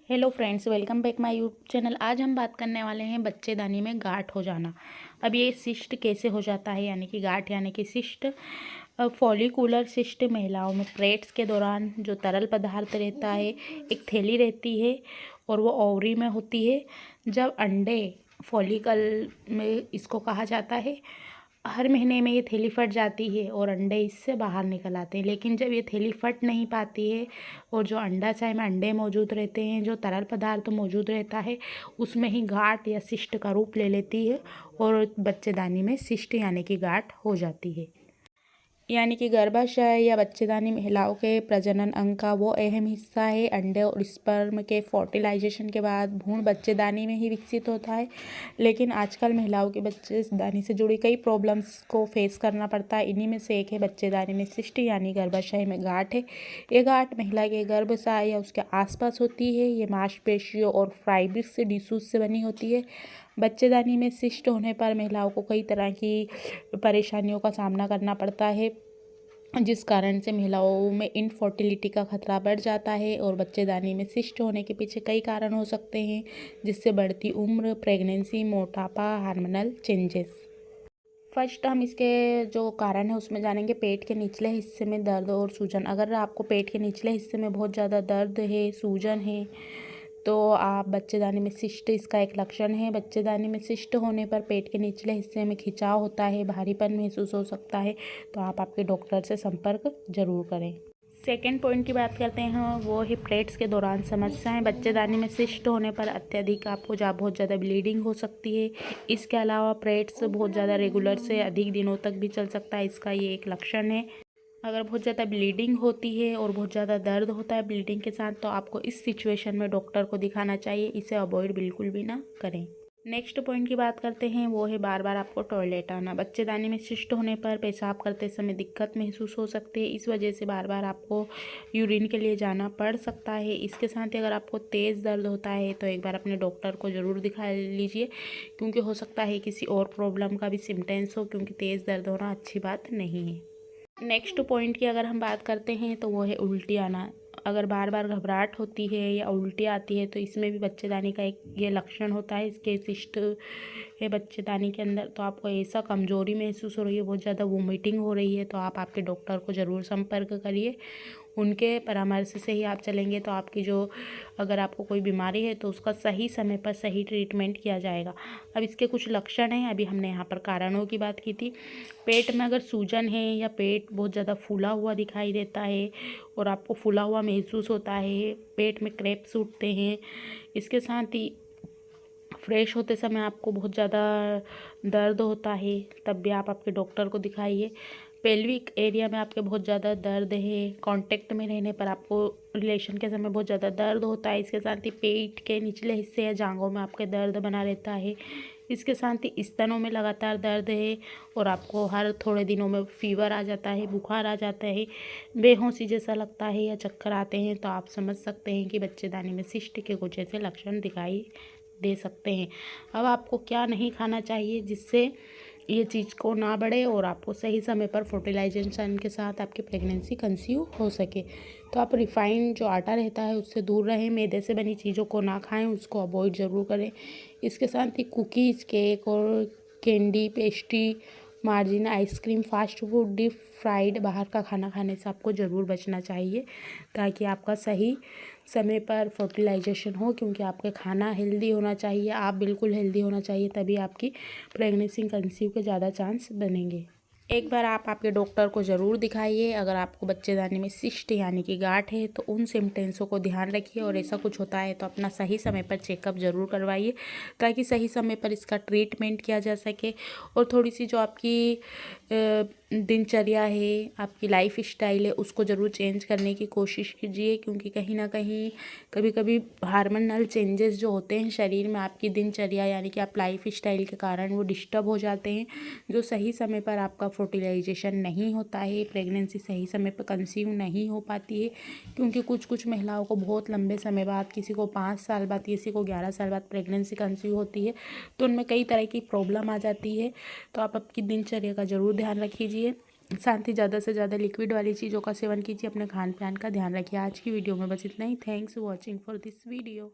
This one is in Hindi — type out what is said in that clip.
Hello friends, welcome back my YouTube channel. आज हम बात करने वाले हैं बच्चेदानी में गांठ हो जाना। अब ये सिस्ट कैसे हो जाता है, यानी कि गांठ यानी कि सिस्ट। फॉलिकुलर सिस्ट महिलाओं में पीरियड्स के दौरान जो तरल पदार्थ रहता है, एक थैली रहती है और वो ओवरी में होती है। जब अंडे फॉलिकल में इसको कहा जाता है, हर महीने में ये थैली फट जाती है और अंडे इससे बाहर निकल आते हैं। लेकिन जब ये थैली फट नहीं पाती है और जो अंडाशय में अंडे मौजूद रहते हैं, जो तरल पदार्थ मौजूद रहता है, उसमें ही गांठ या सिस्ट का रूप ले लेती है और बच्चेदानी में सिस्ट यानी कि गांठ हो जाती है। यानी कि गर्भाशय या बच्चेदानी महिलाओं के प्रजनन अंग का वो अहम हिस्सा है। अंडे और स्पर्म के फर्टिलाइजेशन के बाद भ्रूण बच्चेदानी में ही विकसित होता है। लेकिन आजकल महिलाओं के बच्चेदानी से जुड़ी कई प्रॉब्लम्स को फेस करना पड़ता है। इन्हीं में से एक है बच्चेदानी में सिस्ट यानी गर्भाशय में गांठ है। ये गांठ महिला के गर्भाशय या उसके आसपास होती है। ये मांसपेशियों और फाइब्रिक्स टिश्यूज से बनी होती है। बच्चेदानी में सिस्ट होने पर महिलाओं को कई तरह की परेशानियों का सामना करना पड़ता है, जिस कारण से महिलाओं में इनफर्टिलिटी का खतरा बढ़ जाता है। और बच्चेदानी में सिस्ट होने के पीछे कई कारण हो सकते हैं, जिससे बढ़ती उम्र, प्रेगनेंसी, मोटापा, हार्मोनल चेंजेस। फर्स्ट हम इसके जो कारण है उसमें जानेंगे। पेट के निचले हिस्से में दर्द और सूजन। अगर आपको पेट के निचले हिस्से में बहुत ज़्यादा दर्द है, सूजन है, तो आप बच्चेदानी में सिस्ट इसका एक लक्षण है। बच्चेदानी में सिस्ट होने पर पेट के निचले हिस्से में खिंचाव होता है, भारीपन महसूस हो सकता है, तो आप आपके डॉक्टर से संपर्क जरूर करें। सेकेंड पॉइंट की बात करते हैं, वो है पीरियड्स के दौरान समस्याएं। बच्चेदानी में सिस्ट होने पर अत्यधिक आपको बहुत ज़्यादा ब्लीडिंग हो सकती है। इसके अलावा पीरियड्स बहुत ज़्यादा रेगुलर से अधिक दिनों तक भी चल सकता है, इसका ये एक लक्षण है। अगर बहुत ज़्यादा ब्लीडिंग होती है और बहुत ज़्यादा दर्द होता है ब्लीडिंग के साथ, तो आपको इस सिचुएशन में डॉक्टर को दिखाना चाहिए। इसे अवॉइड बिल्कुल भी ना करें। नेक्स्ट पॉइंट की बात करते हैं, वो है बार बार आपको टॉयलेट आना। बच्चेदानी में सिस्ट होने पर पेशाब करते समय दिक्कत महसूस हो सकती है। इस वजह से बार बार आपको यूरिन के लिए जाना पड़ सकता है। इसके साथ ही अगर आपको तेज़ दर्द होता है तो एक बार अपने डॉक्टर को ज़रूर दिखा लीजिए, क्योंकि हो सकता है किसी और प्रॉब्लम का भी सिम्टम्स हो, क्योंकि तेज़ दर्द होना अच्छी बात नहीं है। नेक्स्ट पॉइंट की अगर हम बात करते हैं, तो वो है उल्टी आना। अगर बार बार घबराहट होती है या उल्टी आती है, तो इसमें भी बच्चेदानी का एक ये लक्षण होता है। इसके सिस्ट है बच्चेदानी के अंदर, तो आपको ऐसा कमजोरी महसूस हो रही है, बहुत ज़्यादा वोमिटिंग हो रही है, तो आप आपके डॉक्टर को ज़रूर संपर्क करिए। उनके परामर्श से ही आप चलेंगे तो आपकी जो अगर आपको कोई बीमारी है तो उसका सही समय पर सही ट्रीटमेंट किया जाएगा। अब इसके कुछ लक्षण हैं। अभी हमने यहाँ पर कारणों की बात की थी। पेट में अगर सूजन है या पेट बहुत ज़्यादा फूला हुआ दिखाई देता है और आपको फूला हुआ महसूस होता है, पेट में क्रैम्प्स उठते हैं, इसके साथ ही फ्रेश होते समय आपको बहुत ज़्यादा दर्द होता है, तब भी आप आपके डॉक्टर को दिखाइए। पेल्विक एरिया में आपके बहुत ज़्यादा दर्द है, कांटेक्ट में रहने पर आपको रिलेशन के समय बहुत ज़्यादा दर्द होता है। इसके साथ ही पेट के निचले हिस्से या जांघों में आपके दर्द बना रहता है। इसके साथ ही स्तनों में लगातार दर्द है और आपको हर थोड़े दिनों में फीवर आ जाता है, बुखार आ जाता है, बेहोशी जैसा लगता है या चक्कर आते हैं, तो आप समझ सकते हैं कि बच्चेदानी में सिस्ट के कुछ ऐसे लक्षण दिखाई दे सकते हैं। अब आपको क्या नहीं खाना चाहिए जिससे ये चीज़ को ना बढ़े और आपको सही समय पर फर्टिलाइजेशन के साथ आपकी प्रेगनेंसी कंसीव हो सके, तो आप रिफाइंड जो आटा रहता है उससे दूर रहें। मैदे से बनी चीज़ों को ना खाएं, उसको अवॉइड ज़रूर करें। इसके साथ ही कुकीज़, केक और candy, pastry, margin, ice cream, fast food, deep fried बाहर का खाना खाने से आपको ज़रूर बचना चाहिए, ताकि आपका सही समय पर फर्टिलाइजेशन हो। क्योंकि आपका खाना हेल्दी होना चाहिए, आप बिल्कुल हेल्दी होना चाहिए, तभी आपकी प्रेगनेंसी कंसीव के ज़्यादा चांस बनेंगे। एक बार आप आपके डॉक्टर को ज़रूर दिखाइए। अगर आपको बच्चेदानी में सिस्ट यानी कि गांठ है तो उन सिम्टम्सों को ध्यान रखिए, और ऐसा कुछ होता है तो अपना सही समय पर चेकअप ज़रूर करवाइए, ताकि सही समय पर इसका ट्रीटमेंट किया जा सके। और थोड़ी सी जो आपकी दिनचर्या है, आपकी लाइफ स्टाइल है, उसको ज़रूर चेंज करने की कोशिश कीजिए, क्योंकि कहीं ना कहीं कभी कभी हार्मोनल चेंजेस जो होते हैं शरीर में, आपकी दिनचर्या यानी कि आप लाइफ स्टाइल के कारण वो डिस्टर्ब हो जाते हैं, जो सही समय पर आपका फर्टिलाइजेशन नहीं होता है, प्रेगनेंसी सही समय पर कंसीव नहीं हो पाती है। क्योंकि कुछ कुछ महिलाओं को बहुत लंबे समय बाद, किसी को 5 साल बाद, किसी को 11 साल बाद प्रेगनेंसी कंसीव होती है, तो उनमें कई तरह की प्रॉब्लम आ जाती है। तो आप आपकी दिनचर्या का ज़रूर ध्यान रखिए। साथ ही ज़्यादा से ज़्यादा लिक्विड वाली चीज़ों का सेवन कीजिए। अपने खान पान का ध्यान रखिए। आज की वीडियो में बस इतना ही। Thanks for watching for this video.